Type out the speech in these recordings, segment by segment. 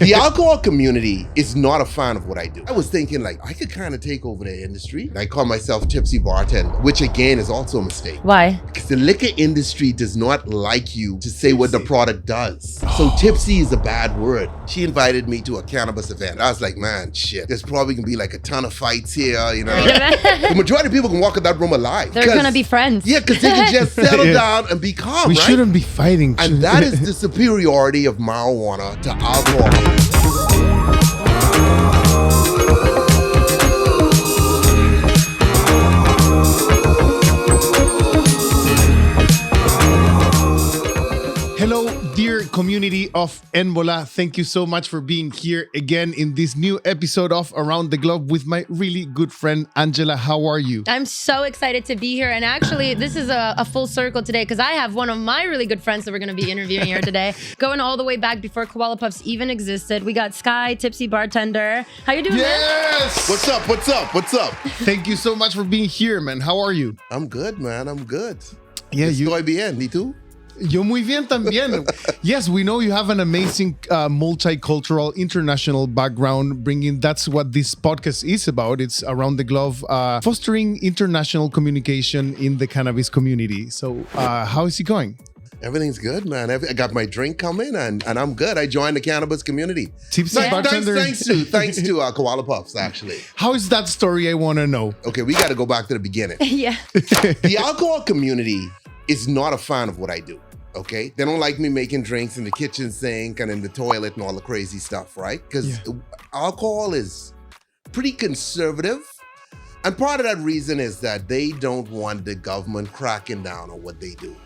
The alcohol community is not a fan of what I do. I was thinking like, I could kind of take over the industry. I call myself Tipsy Bartender, which again is also a mistake. Why? Because the liquor industry does not like you to say what the product does. So tipsy is a bad word. She invited me to a cannabis event. I was like, man, shit, there's probably gonna be like a ton of fights here, you know. The majority of people can walk in that room alive. They're gonna be friends. Yeah, because they can just settle down and be calm, We right? shouldn't be fighting. And that is the superiority of marijuana to alcohol. Hello, dear community of Enbola. Thank you so much for being here again in this new episode of Around the Globe with my really good friend, Angela. How are you? I'm so excited to be here. And actually, this is a full circle today because I have one of my really good friends that we're going to be interviewing here today. Going all the way back before Koala Puffs even existed. We got Sky, Tipsy Bartender. How you doing, man? Yes! What's up? What's up? What's up? Thank you so much for being here, man. How are you? I'm good, man. I'm good. Yeah, Estoy bien. ¿Y tú? Yo muy bien también. Yes, we know you have an amazing multicultural international background that's what this podcast is about. It's Around the Globe, fostering international communication in the cannabis community. So how is it going? Everything's good, man. I got my drink coming and I'm good. I joined the cannabis community. Tipsy Bartender. Thanks to Koala Puffs, actually. How is that story? I want to know. Okay, we got to go back to the beginning. Yeah. The alcohol community is not a fan of what I do. Okay, they don't like me making drinks in the kitchen sink and in the toilet and all the crazy stuff, right? Because alcohol is pretty conservative. And part of that reason is that they don't want the government cracking down on what they do,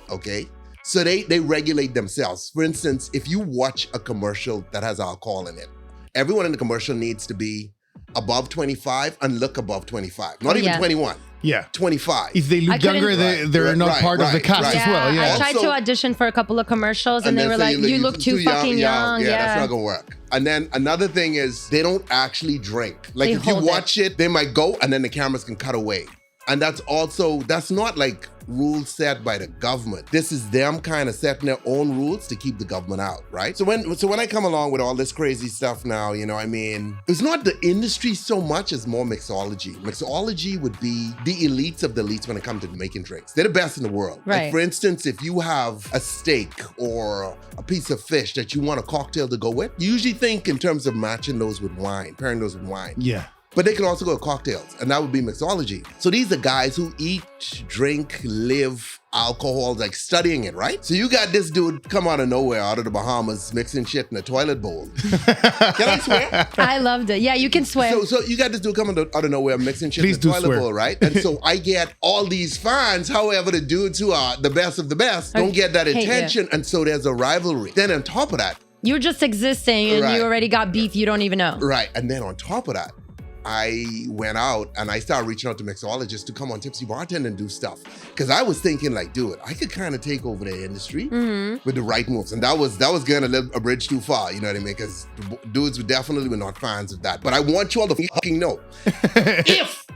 okay? So they regulate themselves. For instance, if you watch a commercial that has alcohol in it, everyone in the commercial needs to be above 25 and look above 25. Not even 21. Yeah. 25. If they look younger, they're not part of the cast as well. Yeah. I tried to audition for a couple of commercials and they were like, you look too fucking young. Yeah, that's not gonna work. And then another thing is they don't actually drink. Like if you watch it, they might go and then the cameras can cut away. And that's not like rules set by the government. This is them kind of setting their own rules to keep the government out, right? So when I come along with all this crazy stuff now, you know, I mean, it's not the industry so much as more mixology. Mixology would be the elites of the elites when it comes to making drinks. They're the best in the world. Right. Like for instance, if you have a steak or a piece of fish that you want a cocktail to go with, you usually think in terms of matching those with wine, pairing those with wine. Yeah. But they can also go to cocktails, and that would be mixology. So these are guys who eat, drink, live alcohol, like studying it, right? So you got this dude come out of nowhere, out of the Bahamas, mixing shit in a toilet bowl. Can I swear? I loved it. Yeah, you can swear. So you got this dude coming out of nowhere, mixing shit in a toilet bowl, right? And so I get all these fans. However, the dudes who are the best of the best don't get that attention, and so there's a rivalry. Then on top of that, you're just existing and you already got beef you don't even know. Right, and then on top of that, I went out and I started reaching out to mixologists to come on Tipsy Bartender and do stuff. Because I was thinking like, dude, I could kind of take over the industry with the right moves. And that was going a bridge too far, you know what I mean? Because dudes were not fans of that. But I want you all to fucking know, if,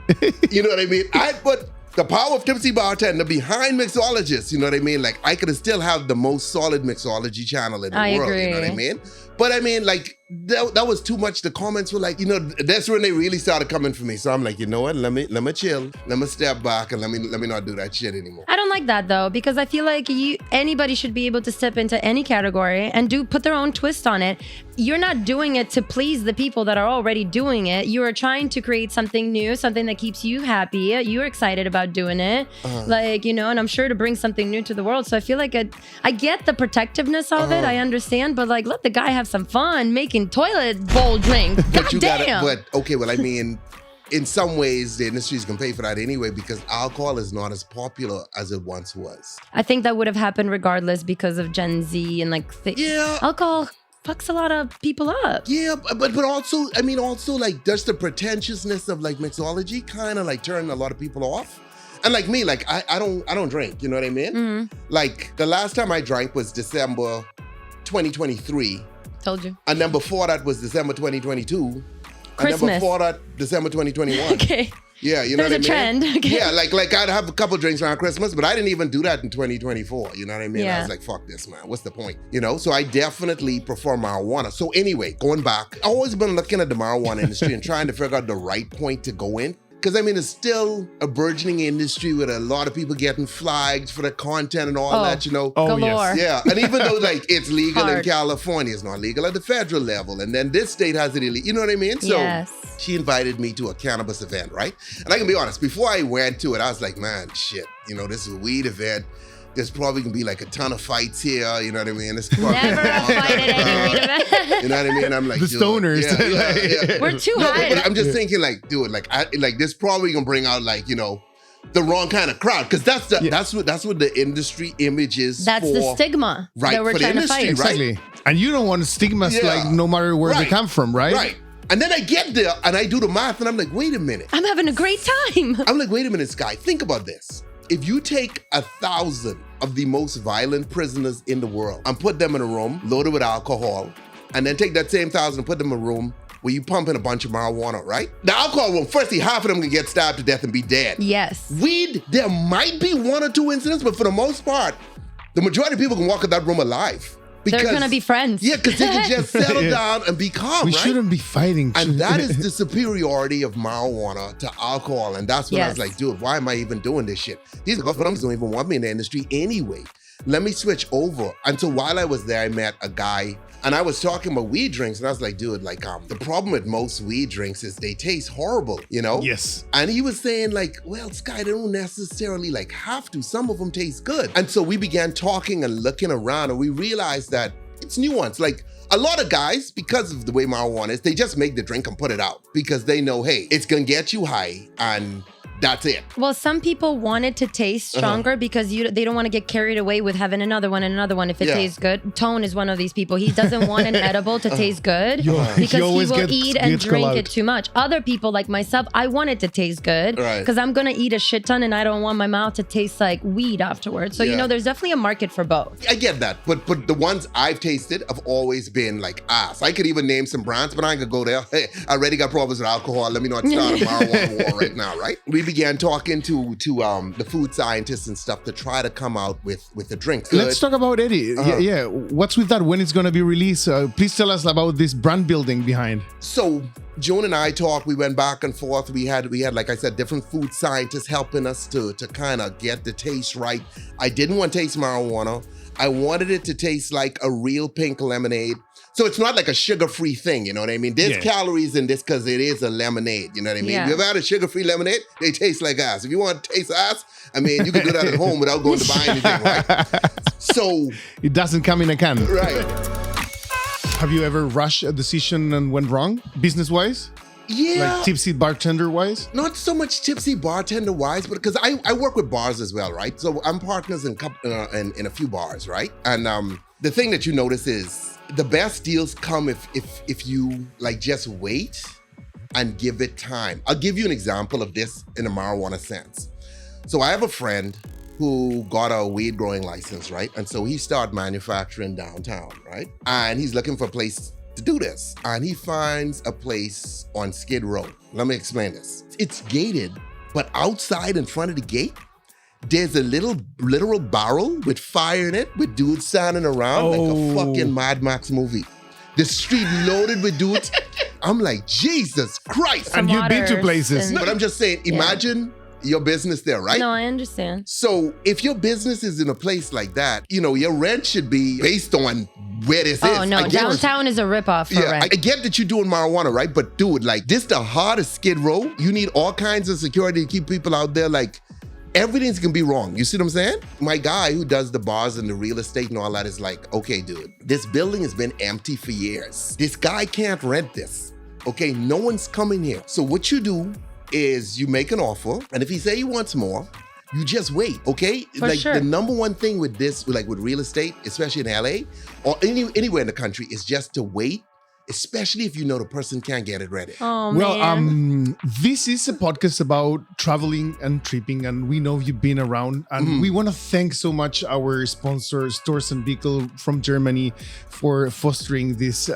you know what I mean? I put the power of Tipsy Bartender behind mixologists, you know what I mean? Like I could still have the most solid mixology channel in the world, agree. you know what I mean? But I mean, like, that was too much. The comments were like, you know, that's when they really started coming for me. So I'm like, you know what? Let me chill. Let me step back and let me not do that shit anymore. I don't like that though, because I feel like anybody should be able to step into any category and put their own twist on it. You're not doing it to please the people that are already doing it. You are trying to create something new, something that keeps you happy. You're excited about doing it, like, you know, and I'm sure to bring something new to the world. So I feel like I get the protectiveness of it. I understand, but like, let the guy have some fun making toilet bowl drink. Okay, well, I mean, in some ways, the industry is going to pay for that anyway because alcohol is not as popular as it once was. I think that would have happened regardless because of Gen Z and like alcohol fucks a lot of people up. Yeah, but also, I mean, also like just the pretentiousness of like mixology kind of like turned a lot of people off. And like me, like I don't drink, you know what I mean? Mm-hmm. Like the last time I drank was December 2023. Told you. And then before that was December 2022. Christmas. And then before that, December 2021. Okay. Yeah, you know There's what I mean? a trend. Okay. Yeah, like I'd have a couple drinks around Christmas, but I didn't even do that in 2024. You know what I mean? Yeah. I was like, fuck this, man. What's the point? You know? So I definitely prefer marijuana. So anyway, going back, I've always been looking at the marijuana industry and trying to figure out the right point to go in. Because I mean, it's still a burgeoning industry with a lot of people getting flagged for the content and all that, you know? Oh, Galore. yes. Yeah, and even though like it's legal in Hard. California, it's not legal at the federal level. And then this state has it illegal, you know what I mean? So Yes. she invited me to a cannabis event, right? And I can be honest, before I went to it, I was like, man, shit, you know, this is a weed event. There's probably gonna be like a ton of fights here, you know what I mean? It's probably Never a fight at any weed event. you know what I mean? I'm like, The dude, stoners. yeah. We're too No, high. but I'm just thinking, like, dude, like, this probably gonna bring out, like, you know, the wrong kind of crowd, because that's what the industry image is. That's for, the stigma right, that we're for the trying to industry, fight. right? Exactly. And you don't want stigmas Yeah. like no matter where they Right. come from, right? Right. And then I get there and I do the math and I'm like, wait a minute. I'm having a great time. I'm like, wait a minute, Sky, think about this. If you take 1,000 of the most violent prisoners in the world and put them in a room loaded with alcohol, and then take that same 1,000 and put them in a room where you pump in a bunch of marijuana, right? The alcohol room, firstly, half of them can get stabbed to death and be dead. Yes. Weed, there might be 1 or 2 incidents, but for the most part, the majority of people can walk in that room alive. They're going to be friends. Yeah, because they can just settle Yeah. down and be calm, We right? shouldn't be fighting. And that is the superiority of marijuana to alcohol. And that's when I was Yes. like, dude, why am I even doing this shit? These governments don't even want me in the industry anyway. Let me switch over. And so while I was there, I met a guy and I was talking about weed drinks. And I was like, dude, like, the problem with most weed drinks is they taste horrible, you know? Yes. And he was saying like, well, Sky, they don't necessarily like have to. Some of them taste good. And so we began talking and looking around and we realized that it's nuanced. Like a lot of guys, because of the way marijuana is, they just make the drink and put it out because they know, hey, it's gonna get you high and that's it. Well, some people want it to taste stronger because they don't want to get carried away with having another one and another one if it Yeah. tastes good. Tone is one of these people. He doesn't want an edible to taste good He because he always will gets- eat and gets drink called it too much. Other people like myself, I want it to taste good Right. because I'm going to eat a shit ton and I don't want my mouth to taste like weed afterwards. So, you Yeah. know, there's definitely a market for both. I get that, but the ones I've tasted have always been like ass. I could even name some brands, but I ain't gonna go there. Hey, I already got problems with alcohol. Let me not start a marijuana war right now, right? We began talking to the food scientists and stuff to try to come out with a drink. Let's talk about Eddie. Yeah. What's with that? When it's going to be released? Please tell us about this brand building behind. So Joan and I talked, we went back and forth. We had, like I said, different food scientists helping us to kind of get the taste right. I didn't want to taste marijuana. I wanted it to taste like a real pink lemonade. So it's not like a sugar-free thing, you know what I mean? There's calories in this because it is a lemonade, you know what I mean? Yeah. You ever had a sugar-free lemonade? They taste like ass. If you want to taste ass, I mean, you can do that at home without going to buy anything, right? So, It doesn't come in a can. right. Have you ever rushed a decision and went wrong, business-wise? Yeah. Like Tipsy Bartender-wise? Not so much Tipsy Bartender wise, but because I work with bars as well, right? So I'm partners in a few bars, right? And the thing that you notice is the best deals come if you like just wait and give it time. I'll give you an example of this in a marijuana sense. So I have a friend who got a weed growing license, right? And so he started manufacturing downtown, right? And he's looking for a place to do this. And he finds a place on Skid Row. Let me explain this. It's gated, but outside in front of the gate, there's a literal barrel with fire in it with dudes standing around like a fucking Mad Max movie. The street loaded with dudes. I'm like, Jesus Christ. And you've been to waters places. and- But I'm just saying, imagine your business there, right? No, I understand. So if your business is in a place like that, you know, your rent should be based on where this is. Oh, no. I get- Downtown is a ripoff for Yeah, I rent. get that you're doing marijuana, right? But dude, like this the hardest Skid Row. You need all kinds of security to keep people out there. Like everything's gonna be wrong. You see what I'm saying? My guy who does the bars and the real estate and all that is like, okay, dude, this building has been empty for years. This guy can't rent this. Okay, no one's coming here. So what you do is you make an offer, and if he say he wants more, you just wait, okay? For like sure. the number one thing with this, like with real estate, especially in LA or anywhere in the country, is just to wait especially if you know the person can't get it ready. Oh, Well, man. this is a podcast about traveling and tripping, and we know you've been around, and we want to thank so much our sponsor, Stores and Bickel from Germany, for fostering this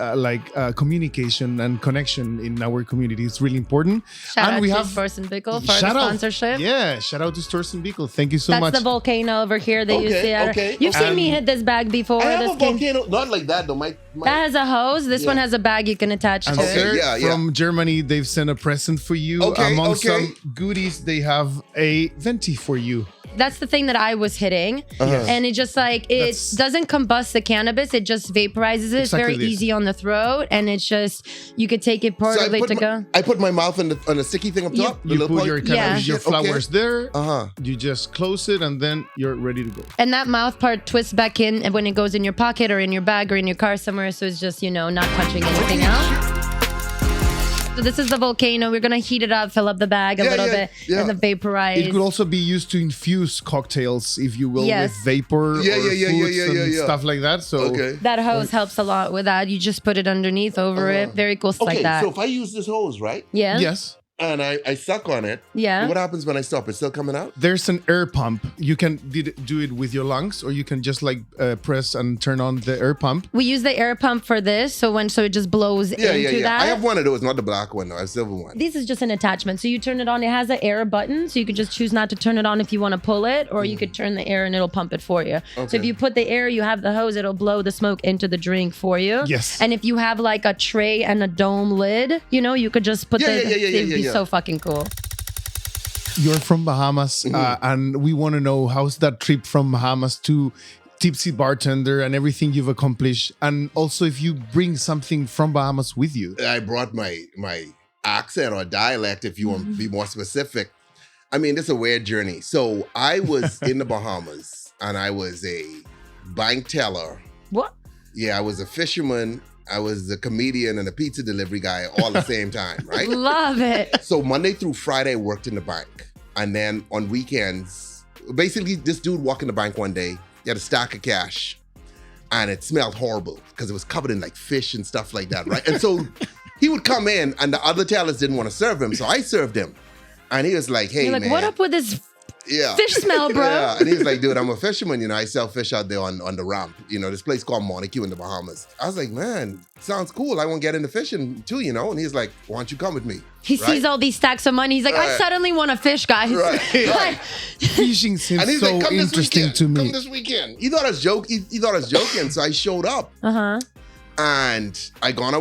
communication and connection in our community. It's really important. Shout and out we to have Stores and Bickel for the shout out. sponsorship. Yeah, shout out to Stores and Bickel. Thank you so That's much. the volcano over here that you see. Okay. You've seen me hit this bag before. I have This a volcano, not like that though. that has a hose. This one has a bag you can attach And to Okay, it. sir, yeah, yeah. from Germany, they've sent a present for you. Okay, Among okay. some goodies, they have a venti for you. That's the thing that I was hitting. And it just it That's- doesn't combust the cannabis. It just vaporizes it. It's Exactly very this. easy on the throat. And it's just, you could take it So portably to go. I put my mouth on the sticky thing up You- top. the You little put point. your Yeah. cannabis, your Shit, okay. flowers there. Uh-huh. You just close it and then you're ready to go. And that mouth part twists back in when it goes in your pocket or in your bag or in your car somewhere. So it's just, not touching anything else. So this is the volcano. We're going to heat it up, fill up the bag a Yeah, little yeah, bit, yeah. and then vaporize. It could also be used to infuse cocktails, if you will, Yes. with vapor Yeah, or yeah, yeah, foods yeah, and yeah, yeah. stuff like that. So Okay. That hose helps a lot with that. You just put it underneath, over it. Very cool stuff Okay, like that. so if I use this hose, right, Yeah. yes, and I suck on it, Yeah. what happens when I stop? It's still coming out? there's an air pump. You can do it with your lungs, or you can just press and turn on the air pump. We use the air pump for this, so it just blows Yeah, into yeah, yeah. that. I have one of those, not the black one, though. I have a silver one. This is just an attachment. So you turn it on. It has an air button, so you could just choose not to turn it on if you want to pull it, or you could turn the air and it'll pump it for you. So Okay. if you put the air, you have the hose, it'll blow the smoke into the drink for you. Yes. And if you have like a tray and a dome lid, you could just put Yeah, the. yeah, yeah, it'd yeah, be yeah. so fucking cool. You're from Bahamas, and we want to know how's that trip from Bahamas to Tipsy Bartender and everything you've accomplished, and also if you bring something from Bahamas with you. I brought my accent or dialect, if you want to be more specific. I mean, it's a weird journey. So I was in the Bahamas, and I was a bank teller. What? Yeah, I was a fisherman. I was a comedian and a pizza delivery guy all at the same time, right? Love it. So Monday through Friday, I worked in the bank. And then on weekends, basically this dude walked in the bank one day, he had a stack of cash, and it smelled horrible because it was covered in like fish and stuff like that, right? And so he would come in and the other tellers didn't want to serve him, so I served him. And he was like, hey, You're like, man. what up with this Yeah. fish smell, bro? Yeah. And he was like, dude, I'm a fisherman. I sell fish out there on the ramp. This place called Montague in the Bahamas. I was like, man, sounds cool. I want to get into fishing too, And he's like, why don't you come with me? He sees all these stacks of money. He's like, I Right. suddenly want to fish, guys. Right, right. Fishing seems And he's so like, come this interesting weekend. to me. Come this weekend. He thought I was joking. He thought I was joking. So I showed up. Uh-huh. And I went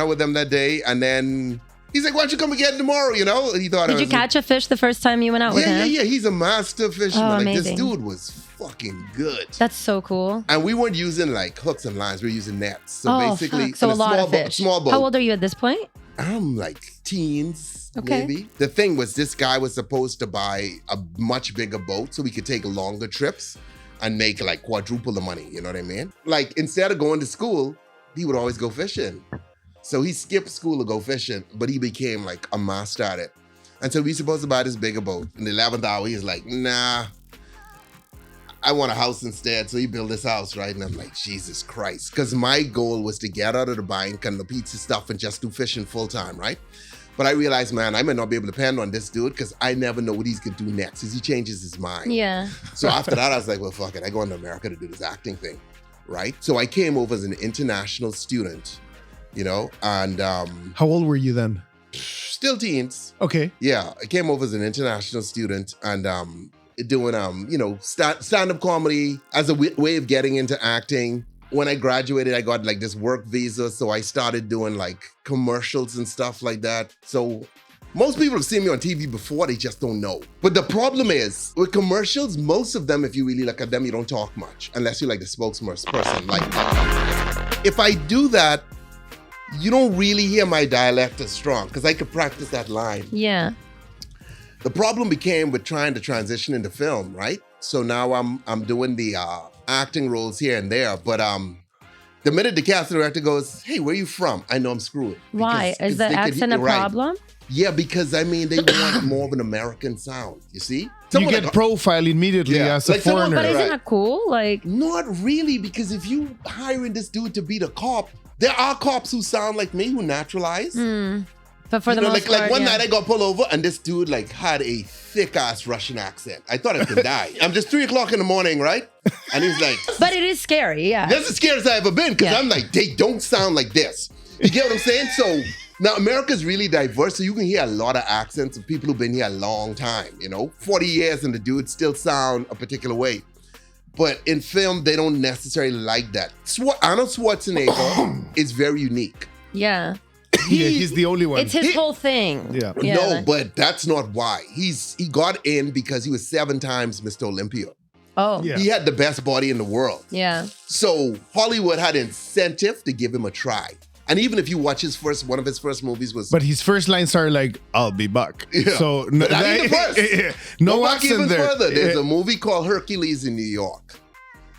out with them that day. And then he's like, why don't you come again tomorrow? He thought I Did was you catch a fish the first time you went out with Yeah, him? yeah, yeah. He's a master fisherman. Oh, Like, amazing. this dude was fucking good. That's so cool. And we weren't using like hooks and lines. We were using nets. So Oh, basically, fuck. So in a lot small of fish. small boat. How old are you at this point? I'm like teens, Okay. maybe. The thing was, this guy was supposed to buy a much bigger boat so we could take longer trips and make like quadruple the money. You know what I mean? Like instead of going to school, he would always go fishing. So he skipped school to go fishing, but he became like a master at it. And so we supposed to buy this bigger boat. In the 11th hour, he's like, nah, I want a house instead. So he built this house, right? And I'm like, Jesus Christ. Because my goal was to get out of the bank and the pizza stuff and just do fishing full time, right? But I realized, man, I might not be able to depend on this dude because I never know what he's going to do next as he changes his mind. Yeah. So after that, I was like, well, fuck it. I go into America to do this acting thing, right? So I came over as an international student, and How old were you then? still teens. Okay. Yeah, I came over as an international student and doing stand-up comedy as a way of getting into acting. When I graduated, I got like this work visa, so I started doing like commercials and stuff like that. So most people have seen me on TV before, they just don't know. But the problem is with commercials, most of them, if you really look at them, you don't talk much unless you're like the spokesperson. Like if I do that, you don't really hear my dialect as strong because I could practice that line. Yeah. The problem became with trying to transition into film, right? So now I'm doing the acting roles here and there, but the minute the casting director goes, "Hey, where you from?" I know I'm screwed. Why? Because Is the they could- accent a right. problem? Yeah, because I mean, they want more of an American sound. You see, You Someone get like- profiled immediately Yeah. as a Like someone- foreigner. But isn't Right. that cool? Like, Not really, because if you hiring this dude to be the cop, there are cops who sound like me who naturalize. but for You the know, most like part, one yeah. night I got pulled over and this dude like had a thick ass Russian accent. I thought I could die. I'm just 3:00 in the morning, right? And he's like, But it is scary, yeah. that's the scariest I've ever been because Yeah. I'm like, they don't sound like this. You get what I'm saying? So now America's really diverse, so you can hear a lot of accents of people who've been here a long time, 40 years and the dudes still sound a particular way. But in film, they don't necessarily like that. Arnold Schwarzenegger is very unique. Yeah. Yeah, he's the only one. It's his whole thing. Yeah. No, but that's not why. He got in because he was 7 times Mr. Olympia. Oh. Yeah. He had the best body in the world. Yeah. So Hollywood had incentive to give him a try. And even if you watch one of his first movies was But his first lines are like, "I'll be back." Yeah. So But not even first. no Go back accent even there. further. There's Yeah. a movie called Hercules in New York.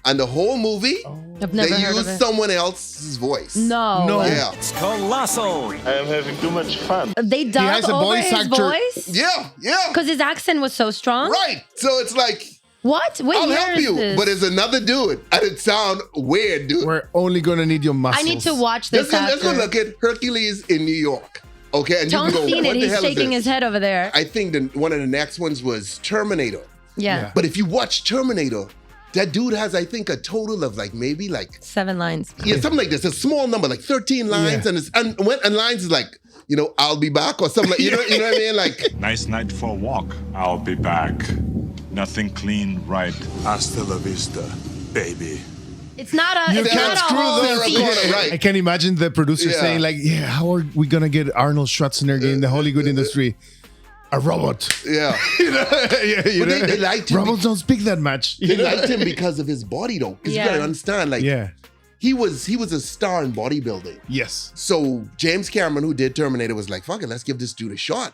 And the whole movie, I've never they heard of used it. someone else's voice. No. No. Yeah. Colossal. I am having too much fun. They dubbed has a over voice his actor. voice? Yeah. Because his accent was so strong? Right. So it's like, What? Wait, I'll where help is you. this? But it's another dude. And it sound weird, dude. We're only gonna need your muscles. I need to watch this Let's go after. look at Hercules in New York. Okay. And Tom's you can go, seen what it. the He's hell is shaking this? his head over there. I think one of the next ones was Terminator. Yeah. But if you watch Terminator, that dude has, I think, a total of maybe 7 lines. yeah, something like this, a small number, like 13 lines, Yeah. and lines is like, I'll be back or something like, you know what I mean? Like, Nice night for a walk. I'll be back. Nothing clean, right? Hasta la vista, baby. It's not a. You It's can't not a screw whole Sarah scene. Connor, right. I can imagine the producer Yeah. saying like, "Yeah, how are we gonna get Arnold Schwarzenegger in the Hollywood industry? A robot." yeah. Yeah, But they liked him. Robots don't speak that much. They liked him because of his body, though. Because Yeah. you gotta understand, Yeah. he was a star in bodybuilding. Yes. So James Cameron, who did Terminator, was like, fuck it, let's give this dude a shot.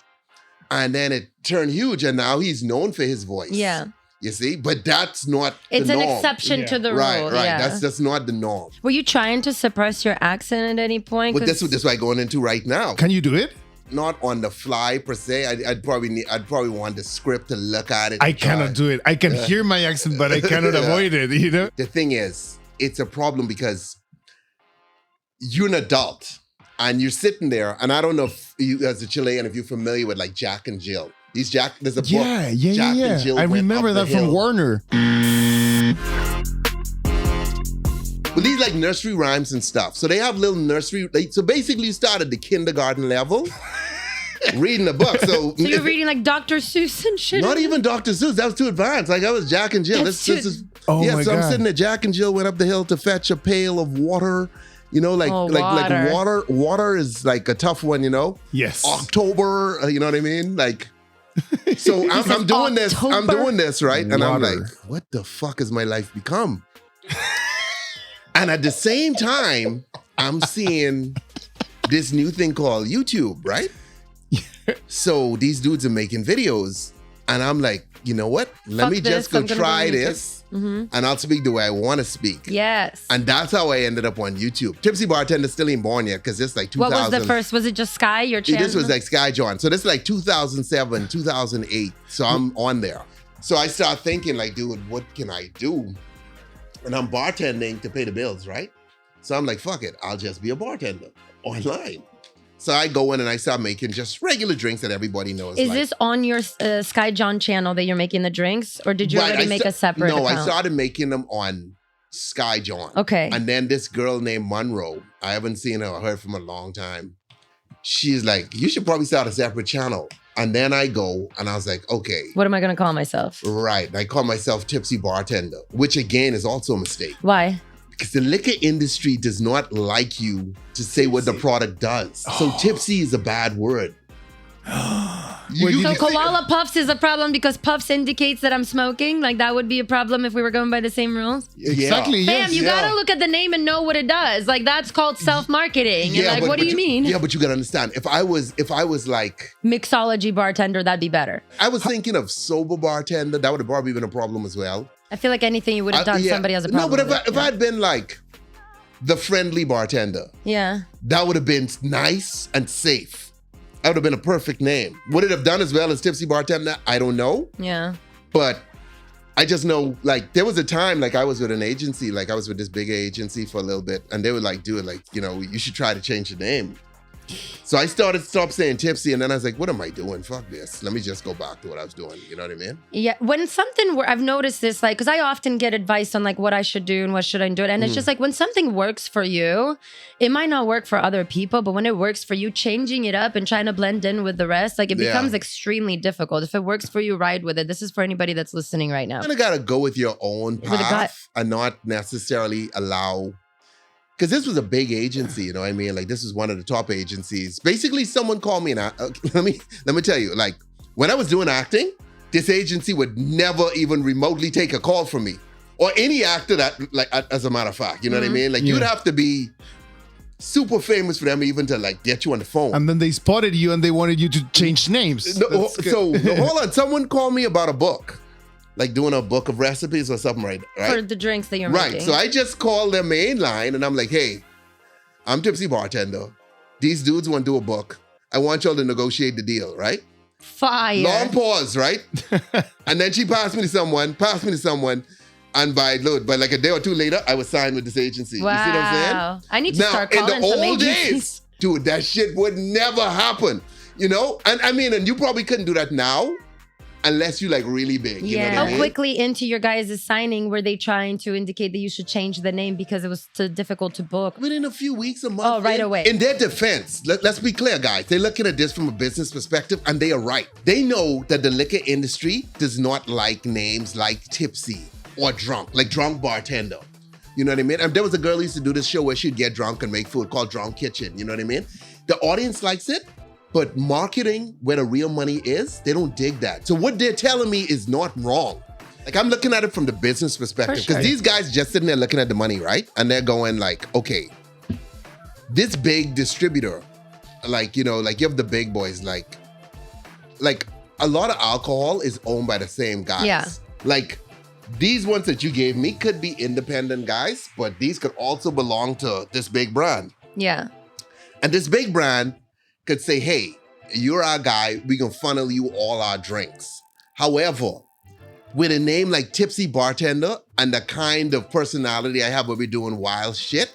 And then it turned huge, and now he's known for his voice. Yeah. You see? But that's not It's the an norm. exception Yeah. to the Right, rule. right. Yeah. That's not the norm. Were you trying to suppress your accent at any point? But this 'Cause- is what I'm going into right now. Can you do it? Not on the fly per se. I'd probably want the script to look at it. I and try. cannot do it. I can hear my accent, but I cannot Yeah. avoid it. You know? The thing is, it's a problem because you're an adult and you're sitting there, and I don't know if you, as a Chilean, if you're familiar with like Jack and Jill. There's a book. Yeah. Jack and Jill I went remember up that the from hill. Warner. But these like nursery rhymes and stuff. So they have little nursery. So basically, you start at the kindergarten level, reading the book. So So you're reading like Dr. Seuss and shit? not even Dr. Seuss. That was too advanced. Like I was Jack and Jill. That's This too- is Oh yeah. my So I'm God. sitting there. Jack and Jill went up the hill to fetch a pail of water. Like water. Water is like a tough one. Yes. October. You know what I mean? Like. So I'm doing this. I'm October? doing this right, and I'm Water. like, what the fuck has my life become? And at the same time, I'm seeing this new thing called YouTube, right? So these dudes are making videos, and I'm like, you know what? Let Fuck me this, just go I'm gonna try go on YouTube. this, and I'll speak the way I want to speak. Yes. And that's how I ended up on YouTube. Tipsy Bartender still ain't born yet because it's like 2000. What was the first? Was it just Sky, your channel? This was like Sky John. So this is like 2007, 2008. So I'm on there. So I start thinking like, dude, what can I do? And I'm bartending to pay the bills, right? So I'm like, fuck it. I'll just be a bartender online. So I go in and I start making just regular drinks that everybody knows. Is like, this on your Sky John channel that you're making the drinks? Or did you Right, already make a separate No, account? I started making them on Sky John. Okay. And then this girl named Monroe, I haven't seen her or heard from a long time. She's like, you should probably start a separate channel. And then I go and I was like, okay, What am I going to call myself? right. I call myself Tipsy Bartender, which again is also a mistake Why? because the liquor industry does not like you to say what the product does. So tipsy is a bad word. Wait, So did Koala Puffs is a problem because Puffs indicates that I'm smoking? Like that would be a problem if we were going by the same rules? Exactly. Yeah. Yes. Bam, you yeah. gotta look at the name and know what it does. Like that's called self-marketing. And like, but- what do but you mean? Yeah, but you gotta understand. If I was like, Mixology bartender, that'd be better. I was thinking of sober bartender, that would have probably been a problem as well. I feel like anything you would have done, Yeah. somebody has a problem. No, but with if I had been like the friendly bartender, yeah. that would have been nice and safe. would have been a perfect name. Would it have done as well as Tipsy Bartender? I don't know. Yeah. But I just know, like, there was a time, like, I was with an agency, like, I was with this big agency for a little bit, and they would, like, do it, like, you know, you should try to change the name. So I stopped saying Tipsy, and then I was like, what am I doing? Fuck this. Let me just go back to what I was doing. You know what I mean? Yeah. When something, I've noticed this, like, because I often get advice on, like, what I should do and what should I do. And it's just like, when something works for you, it might not work for other people, but when it works for you, changing it up and trying to blend in with the rest, like, it becomes extremely difficult. If it works for you, ride with it. This is for anybody that's listening right now. You kind of got to go with your own path and not necessarily allow... Because this was a big agency, you know what I mean? Like, this was one of the top agencies. Basically, someone called me, and let me tell you, like, when I was doing acting, this agency would never even remotely take a call from me. Or any actor that, like, as a matter of fact, you know what I mean? Like, you'd have to be super famous for them even to, like, get you on the phone. And then they spotted you and they wanted you to change names. So, hold on. Someone called me about a book. Like doing a book of recipes or something, right? For the drinks that you're making. Right. So I just called their main line and I'm like, hey, I'm Tipsy Bartender. These dudes want to do a book. I want y'all to negotiate the deal, right? Fire. Long pause, right? And then she passed me to someone, and by like a day or two later, I was signed with this agency. Wow. You see what I'm saying? I need to start calling in the some old agencies. days, dude, that shit would never happen. You know? And I mean, and you probably couldn't do that now. Unless you like really big. You know what I mean? How quickly into your guys' signing were they trying to indicate that you should change the name because it was too difficult to book? Within a few weeks, a month. Oh, right away. In their defense, let's be clear, guys. They're looking at this from a business perspective, and they are right. They know that the liquor industry does not like names like Tipsy or Drunk, like Drunk Bartender. You know what I mean? And there was a girl who used to do this show where she'd get drunk and make food called Drunk Kitchen. You know what I mean? The audience likes it. But marketing, where the real money is, they don't dig that. So what they're telling me is not wrong. Like, I'm looking at it from the business perspective. Because these guys just sitting there looking at the money, right? And they're going like, okay, this big distributor, like, you know, like you have the big boys, like a lot of alcohol is owned by the same guys. Yeah. Like, these ones that you gave me could be independent guys, but these could also belong to this big brand. Yeah. And this big brand could say, hey, you're our guy, we can funnel you all our drinks. However, with a name like Tipsy Bartender and the kind of personality I have where we're doing wild shit,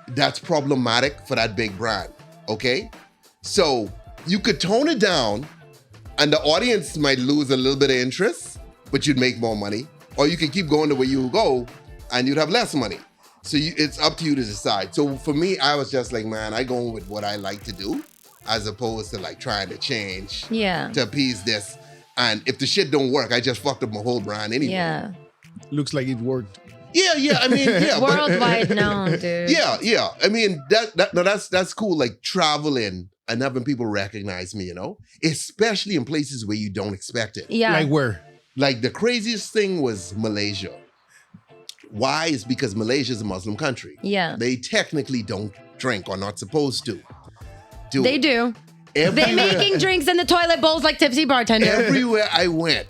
that's problematic for that big brand, okay? So you could tone it down and the audience might lose a little bit of interest, but you'd make more money. Or you could keep going the way you go and you'd have less money. So it's up to you to decide. So for me, I was just like, man, I go with what I like to do, as opposed to like trying to change to appease this. And if the shit don't work, I just fucked up my whole brand anyway. Yeah. Looks like it worked. Yeah. I mean, yeah. Worldwide known, dude. Yeah. I mean, that's cool. Like traveling and having people recognize me, you know, especially in places where you don't expect it. Yeah. Like where? Like the craziest thing was Malaysia. Why? Is because Malaysia is a Muslim country. Yeah. They technically don't drink or not supposed to. They do. They're making drinks in the toilet bowls like Tipsy Bartender. Everywhere I went,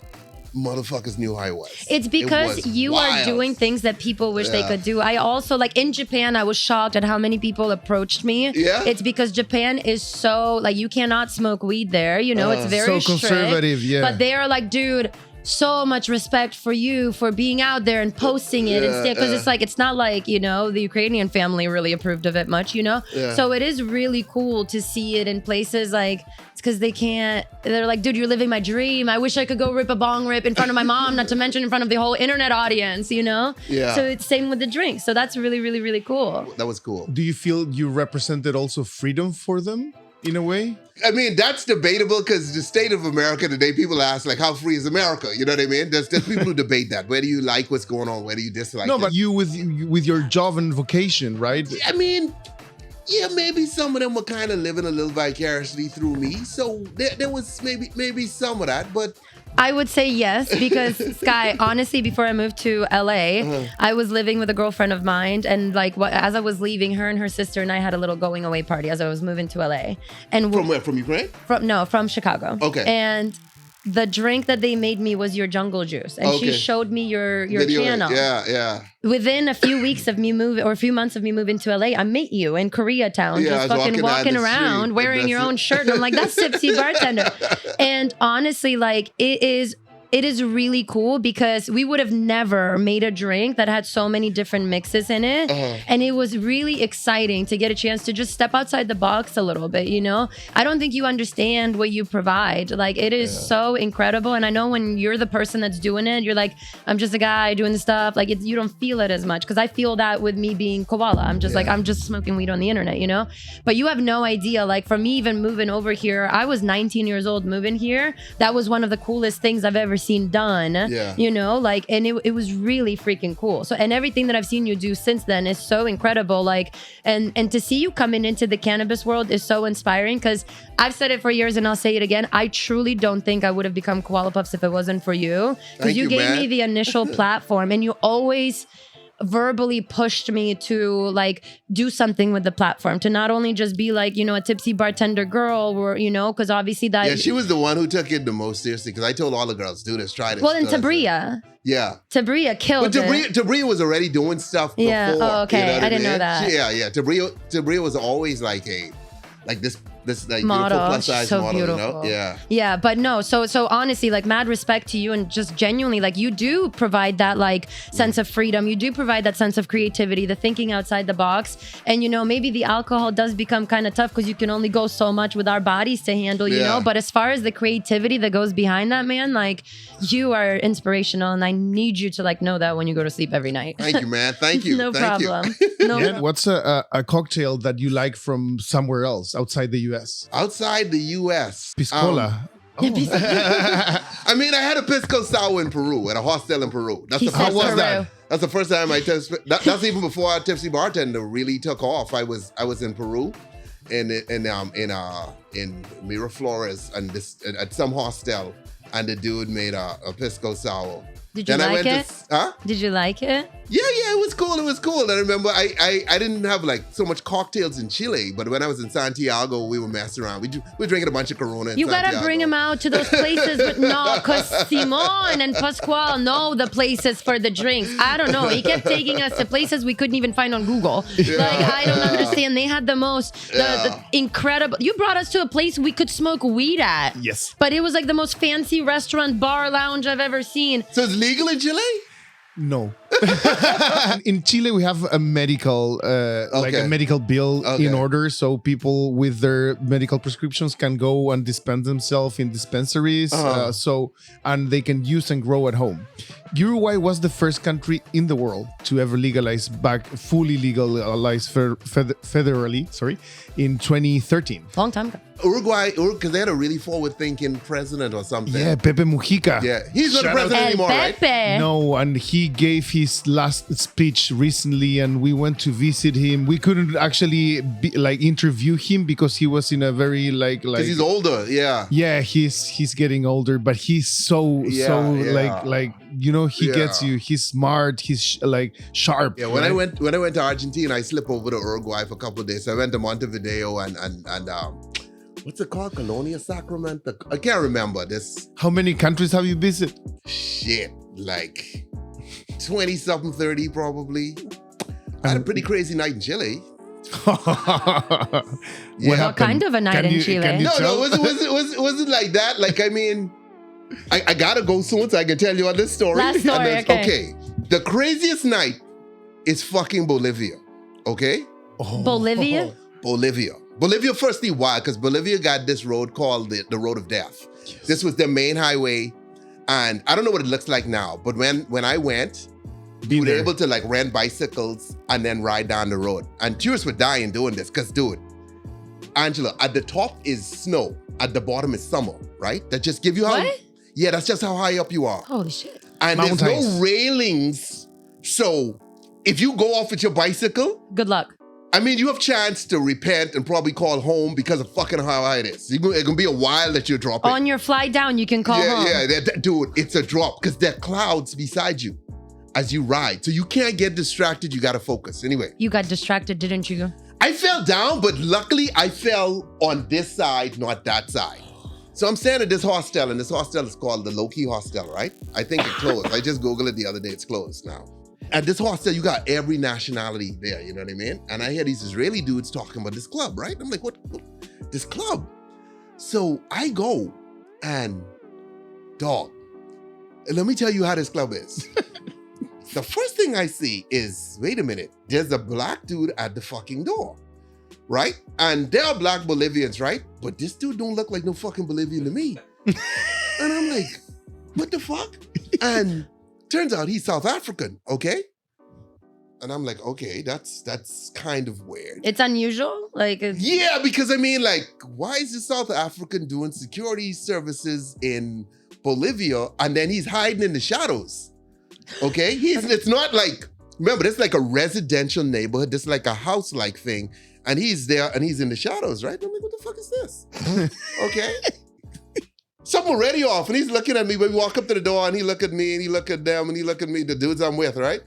motherfuckers knew how I was. It's because you are doing things that people wish they could do. I also, like in Japan, I was shocked at how many people approached me. Yeah. It's because Japan is so, like, you cannot smoke weed there. You know, it's very so conservative, strict. But they are like, dude, so much respect for you for being out there and posting it and stuff. Because it's like, it's not like, you know, the Ukrainian family really approved of it much, you know? Yeah. So it is really cool to see it in places like, it's because they're like, dude, you're living my dream. I wish I could go rip a bong rip in front of my mom, not to mention in front of the whole internet audience, you know? Yeah. So it's same with the drink. So that's really, really, really cool. That was cool. Do you feel you represented also freedom for them in a way? I mean, that's debatable because the state of America today, people ask, like, how free is America? You know what I mean? There's people who debate that. Where do you like what's going on? Where do you dislike it? But you with your job and vocation, right? I mean, yeah, maybe some of them were kind of living a little vicariously through me. So there was maybe some of that, but... I would say yes, because Sky, honestly, before I moved to LA, I was living with a girlfriend of mine, and like as I was leaving, her and her sister and I had a little going away party as I was moving to LA. And from where? From Ukraine? From Chicago. Okay. And the drink that they made me was your jungle juice, and she showed me your Video, channel. Yeah. Within a few weeks of me moving, or a few months of me moving to LA, I met you in Koreatown, Yeah, just I was fucking walking down the around street, wearing your own shirt. And I'm like, that's Tipsy Bartender. And honestly, like it is really cool because we would have never made a drink that had so many different mixes in it. And it was really exciting to get a chance to just step outside the box a little bit, you know? I don't think you understand what you provide. Like, it is so incredible. And I know when you're the person that's doing it, you're like, I'm just a guy doing the stuff. Like, you don't feel it as much. Because I feel that with me being Koala. I'm just like, I'm just smoking weed on the internet, you know? But you have no idea. Like, for me, even moving over here, I was 19 years old moving here. That was one of the coolest things I've ever seen done, you know, like, and it was really freaking cool. So, and everything that I've seen you do since then is so incredible. Like, and to see you coming into the cannabis world is so inspiring, because I've said it for years and I'll say it again. I truly don't think I would have become Koala Puffs if it wasn't for you, because you gave me the initial platform, and you always verbally pushed me to like do something with the platform, to not only just be like, you know, a tipsy bartender girl, or, you know, because obviously that she was the one who took it the most seriously, because I told all the girls, do this, try this. Well, in Tabria killed it. Tabria was already doing stuff before. Oh, okay. You know I didn't know that. Tabria was always like this like model, beautiful plus size so model, beautiful. you know? Yeah, but no, so honestly, like, mad respect to you, and just genuinely, like, you do provide that like sense of freedom. You do provide that sense of creativity, the thinking outside the box. And you know, maybe the alcohol does become kind of tough because you can only go so much with our bodies to handle, you know. But as far as the creativity that goes behind that, man, like, you are inspirational, and I need you to like know that when you go to sleep every night. Thank you, man. Thank you. No Thank problem. You. No problem. What's a cocktail that you like from somewhere else outside the US? Outside the US. Piscola. I mean, I had a pisco sour in Peru, at a hostel in Peru. That's the first was time. that? That's the first time I tested. That's even before our Tipsy Bartender really took off. I was in Peru, in Miraflores, and at some hostel, and the dude made a pisco sour. Did you like it? Did you like it? Yeah, it was cool. It was cool. I remember I didn't have like so much cocktails in Chile, but when I was in Santiago, we were messing around. We were drinking a bunch of Corona in You Santiago. gotta bring him out to those places, but no, because Simón and Pascual know the places for the drinks. I don't know. He kept taking us to places we couldn't even find on Google. Like, I don't understand. They had the most the incredible. You brought us to a place we could smoke weed at. Yes. But it was like the most fancy restaurant, bar, lounge I've ever seen. So it's legal in Chile? No. In Chile, we have a medical, like a medical bill in order, so people with their medical prescriptions can go and dispense themselves in dispensaries. And they can use and grow at home. Uruguay was the first country in the world to ever fully legalize federally, in 2013. Long time ago. Uruguay, because they had a really forward-thinking president or something. Yeah, Pepe Mujica. Yeah, he's not the president anymore, Pepe. right? No, and he gave his last speech recently, and we went to visit him. We couldn't actually interview him because he was in a very because he's older. Yeah, he's getting older, but he's so you know, he gets you. He's smart. He's sharp. Yeah, when I went to Argentina, I slipped over to Uruguay for a couple of days. So I went to Montevideo and what's it called? Colonia Sacramento? I can't remember this. How many countries have you visited? Shit, like 20-something, 30 probably. I had a pretty crazy night in Chile. What kind of a night in Chile? No, it wasn't like that. Like, I mean, I gotta go soon so I can tell you all this story. Last story, okay. The craziest night is fucking Bolivia. Okay? Bolivia? Bolivia firstly, why? Because Bolivia got this road called the Road of Death. Yes. This was their main highway. And I don't know what it looks like now, but when I went, we were able to rent bicycles and then ride down the road. And tourists were dying doing this because, dude, Angela, at the top is snow. At the bottom is summer, right? That just give you how... What? Yeah, that's just how high up you are. Holy shit. And Mountains. There's no railings. So if you go off with your bicycle... Good luck. I mean, you have chance to repent and probably call home because of fucking how high it is. It's going to be a while that you're dropping. On your flight down, you can call home. Yeah, dude, it's a drop because there are clouds beside you as you ride. So you can't get distracted. You got to focus. Anyway. You got distracted, didn't you? I fell down, but luckily I fell on this side, not that side. So I'm staying at this hostel, and this hostel is called the Low Key Hostel, right? I think it closed. I just Googled it the other day. It's closed now. At this hostel, you got every nationality there, you know what I mean? And I hear these Israeli dudes talking about this club, right? I'm like, what? This club? So I go and, dog, let me tell you how this club is. The first thing I see is, wait a minute, there's a black dude at the fucking door, right? And there are black Bolivians, right? But this dude don't look like no fucking Bolivian to me. And I'm like, what the fuck? And turns out he's South African, okay? And I'm like, okay, that's kind of weird. It's unusual? Yeah, because I mean, like, why is the South African doing security services in Bolivia and then he's hiding in the shadows? Okay? It's not like, remember, this is like a residential neighborhood. This is like a house-like thing. And he's there and he's in the shadows, right? I'm like, what the fuck is this? Okay? Something already off, and he's looking at me. But we walk up to the door, and he look at me, and he look at them, and he look at me, the dudes I'm with, right?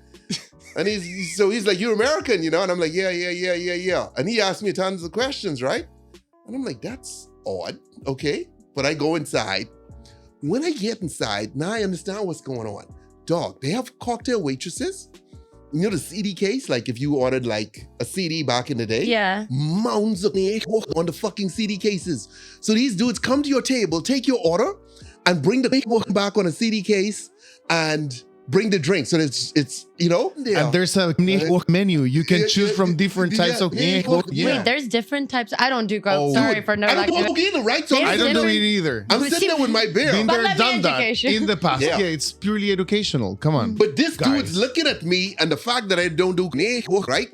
And he's like, you're American, you know? And I'm like, yeah. And he asked me tons of questions, right? And I'm like, that's odd, okay? But I go inside. When I get inside, now I understand what's going on. Dog, they have cocktail waitresses. You know the CD case? Like if you ordered like a CD back in the day? Yeah. Mounds of on the fucking CD cases. So these dudes come to your table, take your order, and bring the paperwork back on a CD case and bring the drink. So it's you know? Yeah. And there's a menu. You can choose from different types of Wait, there's different types. I don't do coke. Oh. Sorry for no I don't like do either, right? So I don't do it either. I'm sitting there with my beer. Been But there, let me done that education. in the past. Yeah. Yeah, it's purely educational. Come on. But this Guys. dude's looking at me and the fact that I don't do right?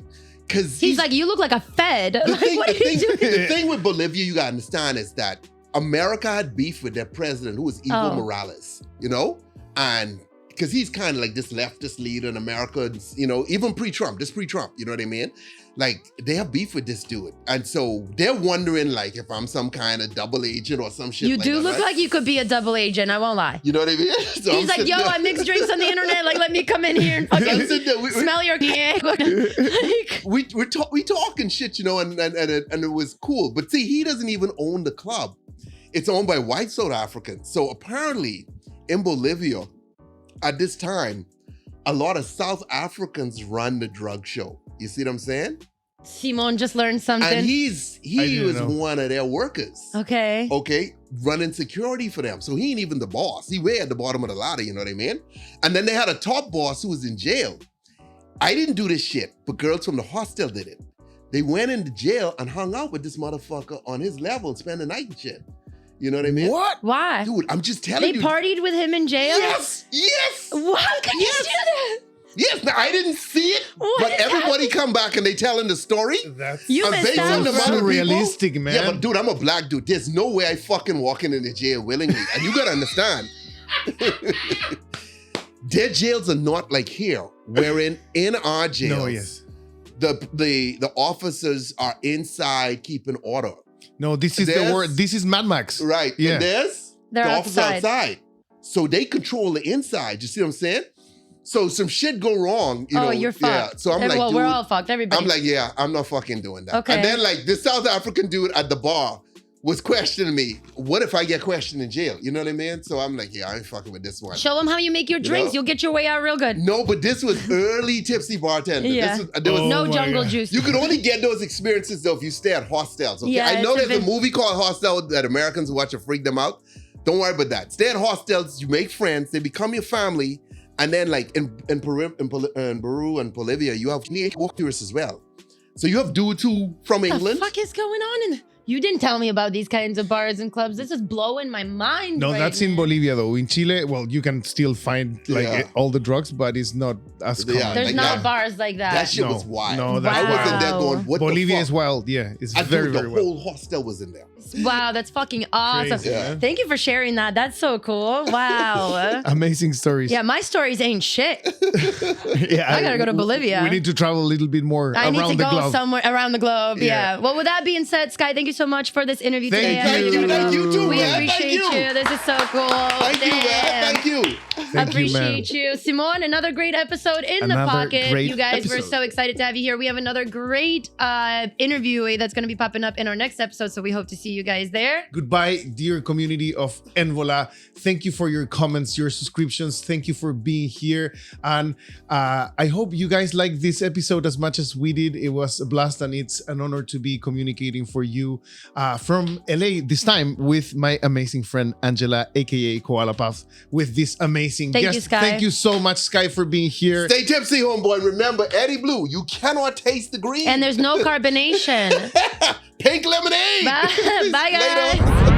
Because He's like, you look like a Fed. Like, what are you doing? the thing with Bolivia, you gotta understand, is that America had beef with their president, who was Evo Oh. Morales, you know? And because he's kind of like this leftist leader in America, and, you know, even pre-Trump, you know what I mean? Like, they have beef with this dude. And so they're wondering, like, if I'm some kind of double agent or some shit You like do that, look right? like you could be a double agent. I won't lie. You know what I mean? So He's I'm like, sitting yo, there- I mix drinks on the internet. Like, let me come in here and I'm fucking sitting there, smell your like, we talking shit, you know, and it was cool. But see, he doesn't even own the club. It's owned by white South Africans. So apparently in Bolivia at this time, a lot of South Africans run the drug show. You see what I'm saying? Simón just learned something. And he was know. one of their workers. Okay. Okay, running security for them. So he ain't even the boss. He way at the bottom of the ladder, you know what I mean? And then they had a top boss who was in jail. I didn't do this shit, but girls from the hostel did it. They went into jail and hung out with this motherfucker on his level and spent the night and shit. You know what I mean? What? Why? Dude, I'm just telling They you. partied with him in jail? Yes! Why could Yes. you do that? Yes, now I didn't see it, What but is everybody come back and they telling the story. That's You And missed based on out. the amount of surrealistic, people- man. Yeah, but dude, I'm a black dude. There's no way I fucking walking into jail willingly. And you gotta understand. Their jails are not like here, wherein in our jails, No, yes. the officers are inside keeping order. No, this is There's- the word. This is Mad Max. Right. Yeah. And there's They're the officers outside. So they control the inside. You see what I'm saying? So some shit go wrong, you know. You're yeah. fucked. So I'm like, well, we're dude, all fucked. Everybody. I'm like, yeah, I'm not fucking doing that. Okay. And then like this South African dude at the bar was questioning me. What if I get questioned in jail? You know what I mean? So I'm like, yeah, I ain't fucking with this one. show them how you make your You drinks. know? You'll get your way out real good. No, but this was early Tipsy Bartender. Yeah. There was Oh No my jungle God. juice. You could only get those experiences though if you stay at hostels. Okay, Yeah, I know it's a there's a bit- movie called Hostel that Americans watch and freak them out. Don't worry about that. Stay at hostels. You make friends. They become your family. And then like in Peru and Bolivia, you have tourists as well. So you have dudes who from What the England. fuck is going on? You didn't tell me about these kinds of bars and clubs. This is blowing my mind. No, right that's in now. Bolivia though. In Chile, well, you can still find like Yeah. all the drugs, but it's not as Yeah, common. There's like not that. bars like that. That shit No, was wild. no, that's I was in wild. there going, what Bolivia the fuck? is wild. Yeah, it's And very, dude, very the wild. whole hostel was in there. Wow, that's fucking awesome. Crazy, Yeah. Thank you for sharing that. That's so cool. Wow. Amazing stories. Yeah, my stories ain't shit. Yeah, I gotta go to Bolivia. We need to travel a little bit more I around need to the go globe. somewhere around the globe. Yeah. Yeah. Well, with that being said, Sky, thank you so much for this interview Thank today. you. Thank you too, We man. appreciate Thank you. This is so cool. Thank you, man. Thank you. Thank you, man. Appreciate you. Simón, another great episode in the Another pocket. great You guys, we're episode. so excited to have you here. We have another great interview that's going to be popping up in our next episode, so we hope to see you guys there. Goodbye, dear community of Envola. Thank you for your comments, your subscriptions. Thank you for being here. And I hope you guys like this episode as much as we did. It was a blast, and it's an honor to be communicating for you from LA, this time with my amazing friend Angela, aka Koala Puff, with this amazing Thank guest. you, Sky. Thank you so much, Sky, for being here. Stay tipsy, homeboy. Remember, Eddie Blue, you cannot taste the green. And there's no carbonation. Pink lemonade. Bye, guys. Later.